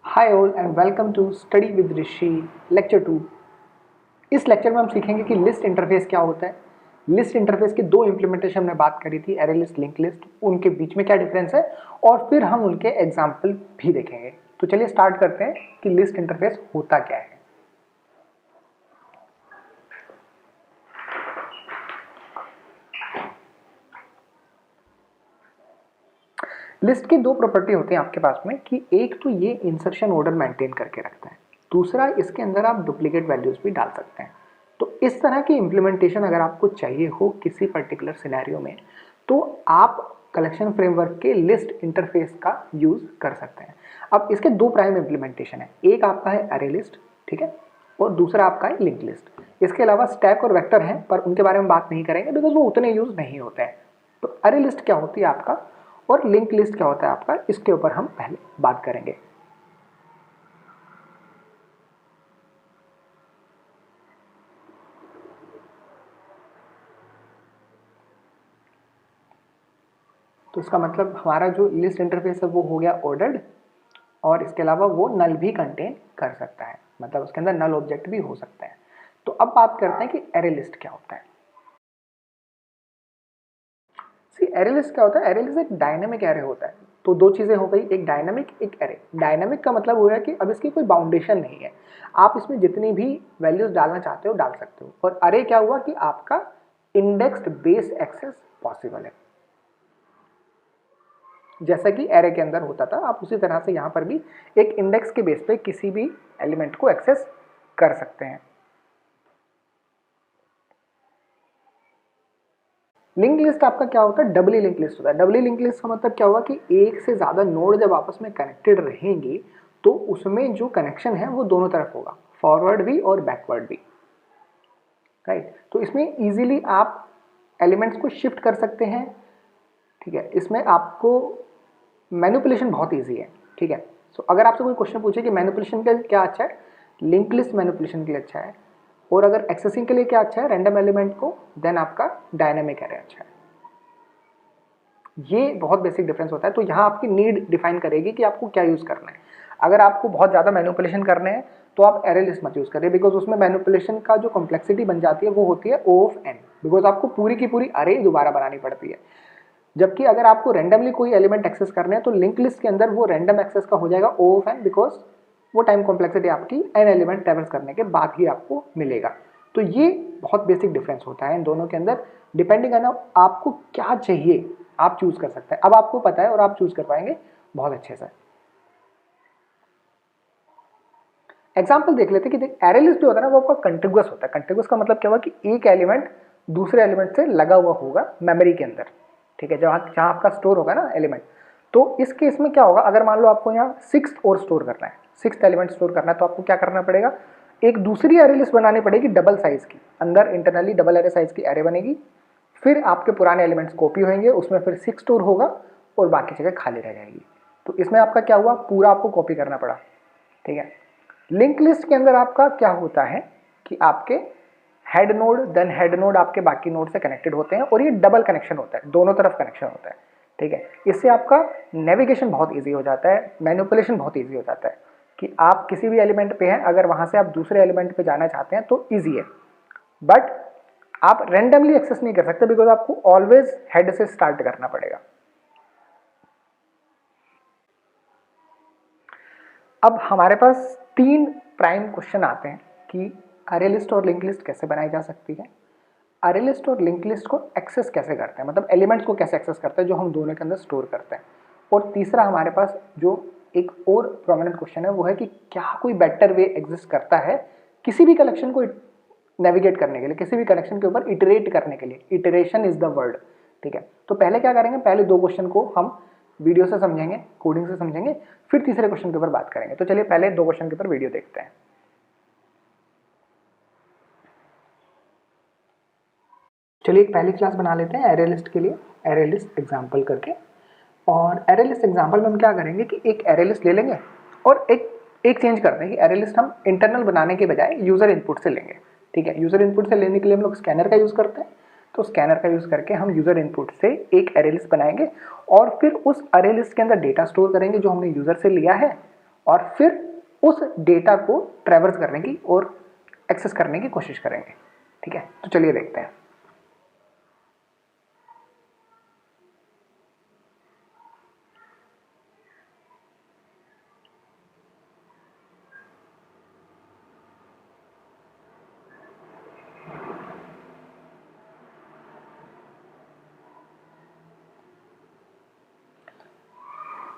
Hi all and welcome to study with Rishi lecture 2। इस lecture में हम सीखेंगे कि लिस्ट इंटरफेस क्या होता है। लिस्ट इंटरफेस के दो इम्प्लीमेंटेशन हमने बात करी थी, एरे लिस्ट, लिंक लिस्ट, उनके बीच में क्या डिफरेंस है और फिर हम उनके एग्जाम्पल भी देखेंगे। तो चलिए स्टार्ट करते हैं कि लिस्ट इंटरफेस होता क्या है। लिस्ट की दो प्रॉपर्टी होती है आपके पास में कि एक तो ये इंसर्शन ऑर्डर मेंटेन करके रखता है, दूसरा इसके अंदर आप डुप्लीकेट वैल्यूज भी डाल सकते हैं। तो इस तरह की इंप्लीमेंटेशन अगर आपको चाहिए हो किसी पर्टिकुलर सिनेरियो में तो आप कलेक्शन फ्रेमवर्क के लिस्ट इंटरफेस का यूज कर सकते हैं। अब इसके दो प्राइम इंप्लीमेंटेशन है, एक आपका है अरे लिस्ट, ठीक है, और दूसरा आपका है लिंक लिस्ट। इसके अलावा स्टैक और वेक्टर हैं पर उनके बारे में बात नहीं करेंगे बिकॉज वो उतने यूज नहीं होते हैं। तो अरे लिस्ट क्या होती है आपका और लिंक लिस्ट क्या होता है आपका, इसके ऊपर हम पहले बात करेंगे। तो इसका मतलब हमारा जो लिस्ट इंटरफेस है वो हो गया ऑर्डर्ड और इसके अलावा वो नल भी कंटेन कर सकता है, मतलब उसके अंदर नल ऑब्जेक्ट भी हो सकता है। तो अब बात करते हैं कि एरे लिस्ट क्या होता है। सी एरे लिस्ट क्या होता है, एरे लिस्ट एक डायनेमिक एरे होता है। तो दो चीजें हो गई, एक डायनेमिक एक एरे। डायनेमिक का मतलब हुआ कि अब इसकी कोई बाउंडेशन नहीं है, आप इसमें जितनी भी वैल्यूज डालना चाहते हो डाल सकते हो। और अरे क्या हुआ कि आपका इंडेक्स्ड बेस एक्सेस पॉसिबल है, जैसा कि एरे के अंदर होता था आप उसी तरह से यहां पर भी एक इंडेक्स के बेस पे किसी भी एलिमेंट को एक्सेस कर सकते हैं। लिंक लिस्ट आपका क्या होता है, डबली लिंक लिस्ट होता है। डबली लिंक लिस्ट का मतलब क्या हुआ कि एक से ज्यादा नोड जब आपस में कनेक्टेड रहेंगे तो उसमें जो कनेक्शन है वो दोनों तरफ होगा, फॉरवर्ड भी और बैकवर्ड भी, राइट। तो इसमें इजीली आप एलिमेंट्स को शिफ्ट कर सकते हैं, ठीक है। इसमें आपको मैनिपुलेशन बहुत ईजी है, ठीक है। सो अगर आपसे कोई क्वेश्चन पूछे कि मैनिपुलेशन के लिए क्या अच्छा है, लिंक लिस्ट मैनिपुलेशन के लिए अच्छा है, और अगर एक्सेसिंग के लिए क्या अच्छा है, रैंडम एलिमेंट को, देन आपका डायनेमिक एरे अच्छा है। ये बहुत बेसिक डिफरेंस होता है। तो यहाँ आपकी नीड डिफाइन करेगी कि आपको क्या यूज करना है। अगर आपको बहुत ज्यादा मैनिपुलेशन करने हैं तो आप एरे लिस्ट मत यूज करिए बिकॉज उसमें मैनिपुलेशन का जो कॉम्प्लेक्सिटी बन जाती है वो होती है O ऑफ n, बिकॉज आपको पूरी की पूरी अरे दोबारा बनानी पड़ती है। जबकि अगर आपको रैंडमली कोई एलिमेंट एक्सेस करने हैं तो लिंक लिस्ट के अंदर वो रैंडम एक्सेस का हो जाएगा O ऑफ n, बिकॉज वो टाइम कॉम्प्लेक्सिटी आपकी n एलिमेंट ट्रेवल्स करने के बाद ही आपको मिलेगा। तो ये बहुत बेसिक डिफरेंस होता है इन दोनों के अंदर। डिपेंडिंग है ना आपको क्या चाहिए आप चूज कर सकते हैं। अब आपको पता है और आप चूज कर पाएंगे बहुत अच्छे से। एग्जाम्पल देख लेते हैं कि एरे लिस्ट जो होता है ना वो आपका कंटिगुअस होता है। कंटिगुअस का मतलब क्या हुआ कि एक एलिमेंट दूसरे एलिमेंट से लगा हुआ होगा मेमोरी के अंदर, ठीक है, जहां जहां आपका स्टोर होगा ना एलिमेंट। तो इस केस में क्या होगा, अगर मान लो आपको यहाँ सिक्स और स्टोर करना है, सिक्स एलिमेंट स्टोर करना है, तो आपको क्या करना पड़ेगा, एक दूसरी एरे लिस्ट बनानी पड़ेगी डबल साइज की, अंदर इंटरनली डबल एरे साइज की एरे बनेगी। फिर आपके पुराने एलिमेंट्स कॉपी होंगे, उसमें फिर सिक्स स्टोर होगा और बाकी जगह खाली रह जाएगी। तो इसमें आपका क्या हुआ, पूरा आपको कॉपी करना पड़ा, ठीक है। लिंक लिस्ट के अंदर आपका क्या होता है कि आपके head node then head node आपके बाकी नोड से कनेक्टेड होते हैं और ये डबल कनेक्शन होता है, दोनों तरफ कनेक्शन होता है, ठीक है। इससे आपका नेविगेशन बहुत इजी हो जाता है, मैनिपुलेशन बहुत इजी हो जाता है कि आप किसी भी एलिमेंट पे हैं, अगर वहां से आप दूसरे एलिमेंट पे जाना चाहते हैं तो इजी है। बट आप रैंडमली एक्सेस नहीं कर सकते बिकॉज आपको ऑलवेज हेड से स्टार्ट करना पड़ेगा। अब हमारे पास तीन प्राइम क्वेश्चन आते हैं कि अरे लिस्ट और लिंक लिस्ट कैसे बनाई जा सकती है, अरे लिस्ट और लिंक लिस्ट को एक्सेस कैसे करते हैं, मतलब एलिमेंट्स को कैसे एक्सेस करते हैं जो हम दोनों के अंदर स्टोर करते हैं, और तीसरा हमारे पास जो एक और प्रोमिनेंट क्वेश्चन है वो है कि क्या कोई बेटर वे एग्जिस्ट करता है किसी भी कलेक्शन को नेविगेट करने के लिए, किसी भी कनेक्शन के ऊपर इटरेट करने के लिए। इटरेशन इज द वर्ड, ठीक है। तो पहले क्या करेंगे, पहले दो क्वेश्चन को हम वीडियो से समझेंगे, कोडिंग से समझेंगे, फिर तीसरे क्वेश्चन के ऊपर बात करेंगे। तो चलिए पहले दो क्वेश्चन के ऊपर वीडियो देखते हैं। चलिए एक पहली क्लास बना लेते हैं एरे लिस्ट के लिए, एरे लिस्ट एग्जाम्पल करके। और एरे लिस्ट एग्जाम्पल में हम क्या करेंगे कि एक एरे लिस्ट ले लेंगे और एक चेंज करते हैं कि एरे लिस्ट हम इंटरनल बनाने के बजाय यूजर इनपुट से लेंगे, ठीक है। यूजर इनपुट से लेने के लिए हम लोग स्कैनर का यूज करते हैं, तो स्कैनर का यूज करके हम यूजर इनपुट से एक एरे लिस्ट बनाएंगे और फिर उस एरे लिस्ट के अंदर डेटा स्टोर करेंगे जो हमने यूजर से लिया है, और फिर उस डेटा को ट्रैवर्स करने की और एक्सेस करने की कोशिश करेंगे। ठीक है, तो चलिए देखते हैं।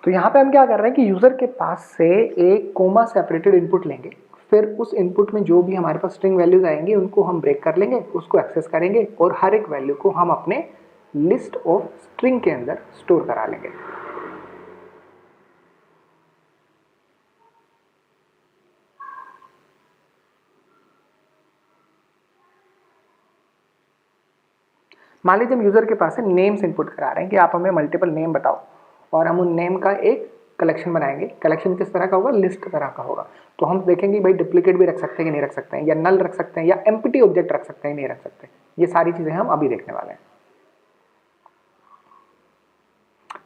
तो यहाँ पे हम क्या कर रहे हैं कि यूजर के पास से एक कोमा सेपरेटेड इनपुट लेंगे, फिर उस इनपुट में जो भी हमारे पास स्ट्रिंग वैल्यूज आएंगे उनको हम ब्रेक कर लेंगे, उसको एक्सेस करेंगे और हर एक वैल्यू को हम अपने लिस्ट ऑफ स्ट्रिंग के अंदर स्टोर करा लेंगे। मान लीजिए हम यूजर के पास से नेम्स इनपुट करा रहे हैं कि आप हमें मल्टीपल नेम बताओ, और हम उन नेम का एक कलेक्शन बनाएंगे। कलेक्शन किस तरह का होगा? लिस्ट तरह का होगा। तो हम देखेंगे भाई डुप्लीकेट भी रख सकते हैं कि नहीं रख सकते हैं, या नल रख सकते हैं, या एम्प्टी ऑब्जेक्ट रख सकते हैं नहीं रख सकते। ये सारी चीजें हम अभी देखने वाले हैं।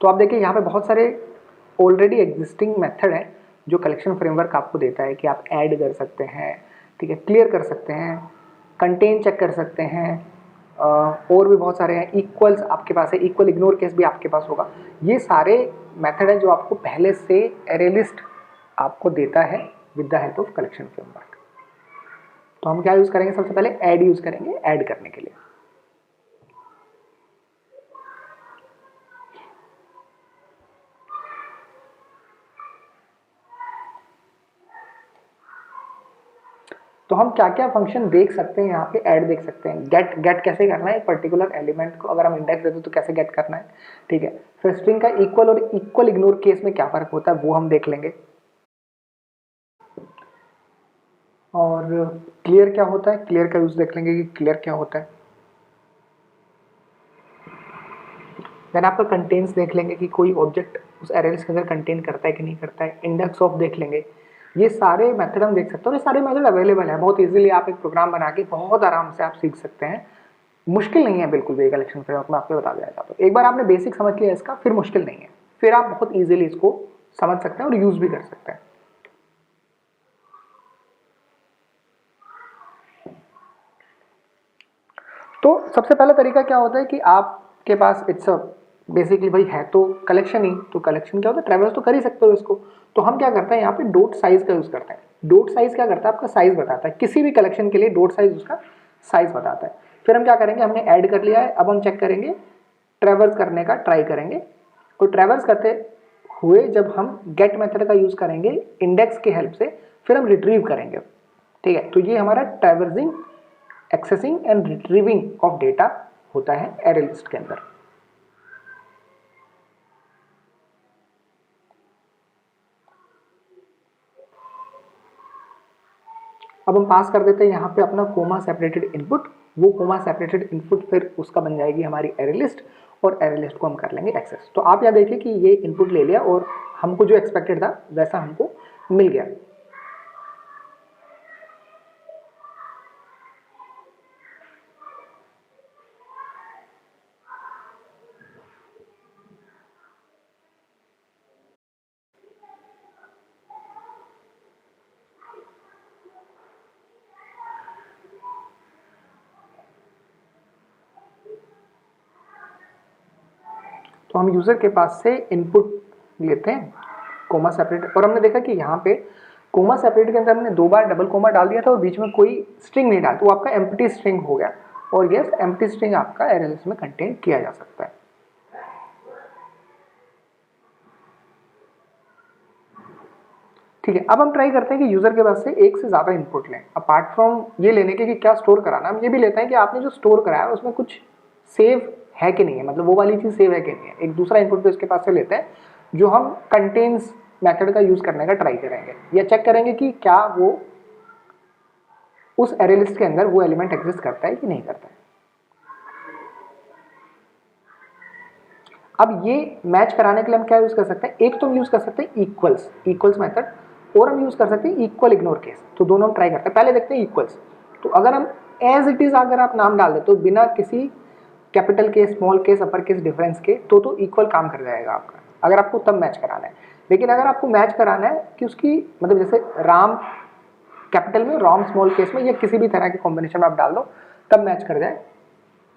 तो आप देखिए यहाँ पे बहुत सारे ऑलरेडी एग्जिस्टिंग मेथड है जो कलेक्शन फ्रेमवर्क आपको देता है कि आप ऐड कर सकते हैं, ठीक है, क्लियर कर सकते हैं, कंटेन चेक कर सकते हैं, और भी बहुत सारे हैं। इक्वल्स आपके पास है, इक्वल इग्नोर केस भी आपके पास होगा। ये सारे मेथड है जो आपको पहले से एरे लिस्ट आपको देता है with the help of collection framework. तो हम क्या यूज करेंगे? सबसे पहले ऐड यूज करेंगे ऐड करने के लिए। तो हम क्या क्या फंक्शन देख सकते हैं यहाँ पे? ऐड देख सकते हैं, गेट कैसे करना है, एक पर्टिकुलर एलिमेंट को अगर हम इंडेक्स देते तो कैसे गेट करना है, ठीक है। फिर स्ट्रिंग का इक्वल और इक्वल इग्नोर केस में क्या फर्क होता है वो हम देख लेंगे। और क्लियर क्या होता है, क्लियर का यूज देख लेंगे कि क्लियर क्या होता है। देन आपका कंटेन्स देख लेंगे कि कोई ऑब्जेक्ट उस एरेज के अंदर कंटेन करता है कि नहीं करता है। इंडेक्स ऑफ देख लेंगे। ये सारे मेथड हम देख सकते हैं और ये सारे मेथड अवेलेबल है। बहुत इजीली आप एक प्रोग्राम बना के बहुत आराम से आप सीख सकते हैं। मुश्किल नहीं है बिल्कुल भी कलेक्शन फ्रेमवर्क में, आपको बता दिया जाता है। तो एक बार आपने बेसिक समझ लिया इसका, फिर मुश्किल नहीं है, फिर आप बहुत इजीली इसको समझ सकते हैं और यूज भी कर सकते हैं। तो सबसे पहला तरीका क्या होता है कि आपके पास इट्स बेसिकली भाई है तो कलेक्शन ही, तो कलेक्शन क्या होता है? ट्रैवर्स तो कर ही सकते हो इसको। तो हम क्या करते हैं यहाँ पे डॉट साइज का यूज करते हैं। डॉट साइज क्या करता है? आपका साइज बताता है। किसी भी कलेक्शन के लिए डॉट साइज उसका साइज बताता है। फिर हम क्या करेंगे? हमने ऐड कर लिया है, अब हम चेक करेंगे, ट्रैवर्स करने का ट्राई करेंगे। और ट्रैवर्स करते हुए जब हम गेट मेथड का यूज करेंगे इंडेक्स की हेल्प से, फिर हम रिट्रीव करेंगे, ठीक है। तो ये हमारा traversing, accessing and retrieving of data होता है एरे लिस्ट के अंदर। अब हम पास कर देते हैं यहाँ पे अपना कोमा सेपरेटेड इनपुट। वो कोमा सेपरेटेड इनपुट फिर उसका बन जाएगी हमारी एरे लिस्ट, और एरे लिस्ट को हम कर लेंगे एक्सेस। तो आप यहाँ देखिए कि ये इनपुट ले लिया और हमको जो एक्सपेक्टेड था वैसा हमको मिल गया। तो हम यूजर के पास से इनपुट लेते हैं कोमा सेपरेट, और हमने देखा कि यहाँ पे कोमा सेपरेट के अंदर हमने 2 बार डबल कोमा डाल दिया था और बीच में कोई स्ट्रिंग नहीं डाल, तो वो आपका एम्प्टी स्ट्रिंग हो गया। और यस, एम्प्टी स्ट्रिंग आपका एरे लिस्ट में कंटेन किया जा सकता है। ठीक है, अब हम ट्राई करते हैं कि यूजर के पास से एक से ज्यादा इनपुट लें। अपार्ट फ्रॉम ये लेने के कि क्या स्टोर कराना, हम ये भी लेते हैं कि आपने जो स्टोर कराया उसमें कुछ सेव है कि नहीं है, मतलब वो वाली चीज सेव है कि नहीं है। एक दूसरा इनपुट भी उसके पास से लेते हैं जो हम कंटेन्स मेथड का यूज करने का ट्राई करेंगे, या चेक करेंगे कि क्या वो उस एरे लिस्ट के अंदर वो एलिमेंट एग्जिस्ट करता है कि नहीं करता है। अब ये मैच कराने के लिए हम क्या यूज कर सकते हैं? एक तो हम यूज कर सकते हैं इक्वल्स मेथड, और हम यूज कर सकते हैं इक्वल इग्नोर केस। तो दोनों हम ट्राई करते हैं। पहले देखते हैं इक्वल्स। तो अगर हम एज इट इज अगर आप नाम डाल दे तो बिना किसी कैपिटल के, small case, upper case difference के, तो इक्वल काम कर जाएगा आपका, अगर आपको तब मैच कराना है। लेकिन अगर आपको मैच कराना है कि उसकी मतलब जैसे राम कैपिटल में रॉम स्मॉल केस में या किसी भी तरह के कॉम्बिनेशन में आप डाल दो तब मैच कर जाए,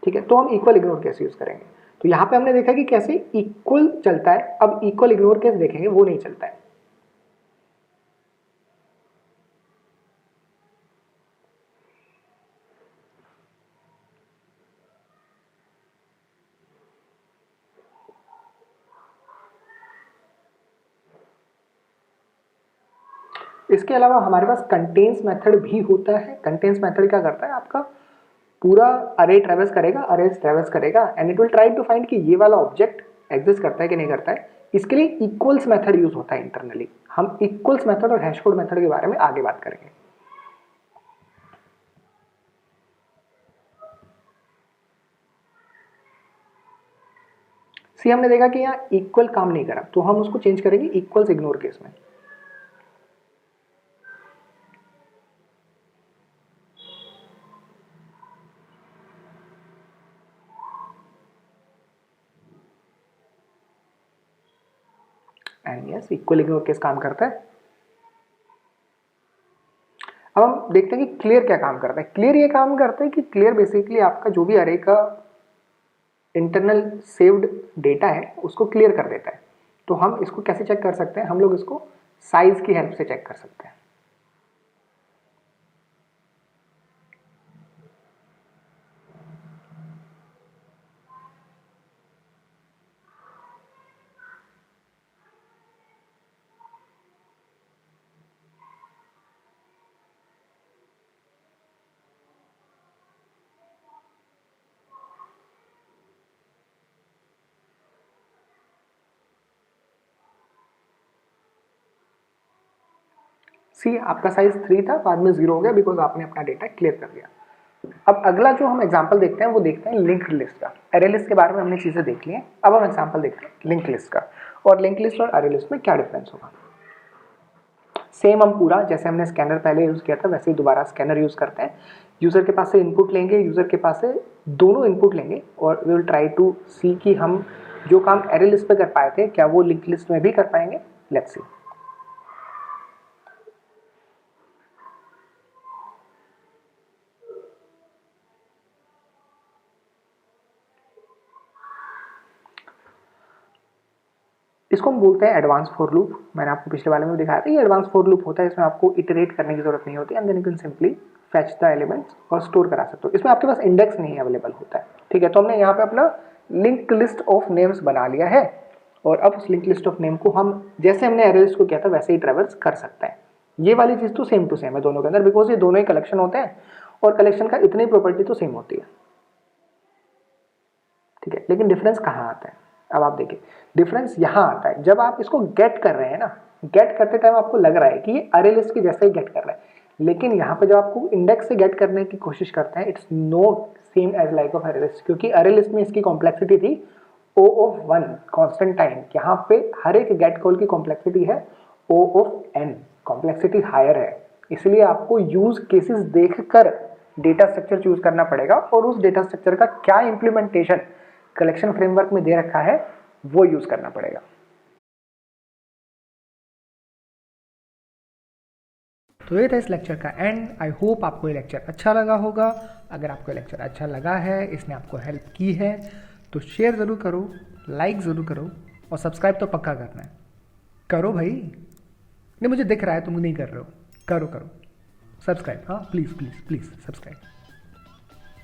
ठीक है, तो हम इक्वल इग्नोर केस यूज करेंगे। तो यहाँ पे हमने देखा कि कैसे इक्वल चलता है, अब इक्वल इग्नोर केस देखेंगे, वो नहीं चलता है। इसके अलावा हमारे पास कंटेन्स मेथड भी होता है। कंटेन्स मेथड क्या करता है, आपका पूरा अरे ट्रेवर्स करेगा, अरेज ट्रेवर्स करेगा and it will try to find कि ये वाला ऑब्जेक्ट एग्जिस्ट करता है कि नहीं करता है। इसके लिए इक्वल्स मेथड यूज होता है इंटरनली। हम इक्वल्स मेथड और हैश कोड मेथड के बारे में आगे बात करेंगे। सी हमने देखा कि यहाँ इक्वल काम नहीं करा, तो हम उसको चेंज करेंगे इक्वल्स इग्नोर केस में। And yes, equal ignore case काम करता है। अब हम देखते हैं कि क्लियर क्या काम करता है। क्लियर ये काम करता है कि क्लियर बेसिकली आपका जो भी अरे का इंटरनल सेव्ड डेटा है उसको क्लियर कर देता है। तो हम इसको कैसे चेक कर सकते हैं, हम लोग इसको साइज की हेल्प से चेक कर सकते हैं। सी आपका साइज 3 था, बाद में 0 हो गया बिकॉज आपने अपना डेटा क्लियर कर दिया। अब अगला जो हम एग्जांपल देखते हैं वो देखते हैं लिंक्ड लिस्ट का। अरे लिस्ट के बारे में हमने चीजें देख ली हैं, अब हम एग्जांपल देखते हैं लिंक्ड लिस्ट का। और लिंक्ड लिस्ट और अरे लिस्ट में क्या डिफरेंस होगा। सेम हम पूरा जैसे हमने स्कैनर पहले यूज किया था वैसे ही दोबारा स्कैनर यूज करते हैं। यूजर के पास से इनपुट लेंगे, यूजर के पास से दोनों इनपुट लेंगे और वी विल ट्राई टू सी कि हम जो काम अरे लिस्ट पे कर पाए थे क्या वो लिंक्ड लिस्ट में भी कर पाएंगे। Let's see. इसको हम बोलते हैं एडवांस फॉर लूप। मैंने आपको पिछले वाले में दिखाया था ये एडवांस फॉर लूप होता है। इसमें आपको इटरेट करने की जरूरत नहीं होती and then you can simply fetch the elements और स्टोर करा सकते हो। इसमें आपके पास इंडेक्स नहीं अवेलेबल होता है, ठीक है। तो हमने यहाँ पे अपना लिंक्ड लिस्ट ऑफ नेम्स बना लिया है और अब उस लिंक्ड लिस्ट ऑफ नेम को हम जैसे हमने अरे लिस्ट को किया था वैसे ही ट्रेवर्स कर सकते हैं। ये वाली चीज तो सेम टू सेम है दोनों के अंदर बिकॉज ये दोनों ही कलेक्शन होते हैं और कलेक्शन का इतनी प्रॉपर्टी तो सेम होती है, ठीक है। लेकिन डिफरेंस कहाँ आता है, अब आप देखिए डिफरेंस यहाँ आता है जब आप इसको गेट कर रहे हैं ना। गेट करते टाइम आपको लग रहा है कि ये अरे लिस्ट के जैसे ही गेट कर रहा है, लेकिन यहाँ पे जब आपको इंडेक्स से गेट करने की कोशिश करते हैं it's not same as like of array list, क्योंकि अरे लिस्ट में इसकी कॉम्प्लेक्सिटी थी O of 1 कांस्टेंट टाइम। यहाँ पे हर एक गेट कॉल की कॉम्प्लेक्सिटी है O of n, complexity higher है। इसलिए आपको यूज केसेस देखकर डेटा स्ट्रक्चर चूज करना पड़ेगा और उस डेटा स्ट्रक्चर का क्या इंप्लीमेंटेशन कलेक्शन फ्रेमवर्क में दे रखा है वो यूज करना पड़ेगा। तो ये था इस लेक्चर का एंड। आई होप आपको ये लेक्चर अच्छा लगा होगा। अगर आपको ये लेक्चर अच्छा लगा है, इसने आपको हेल्प की है तो शेयर ज़रूर करो, लाइक ज़रूर करो और सब्सक्राइब तो पक्का करना है। करो भाई, नहीं मुझे दिख रहा है तुम नहीं कर रहे हो, करो करो सब्सक्राइब, हाँ प्लीज़ प्लीज़ प्लीज़ सब्सक्राइब।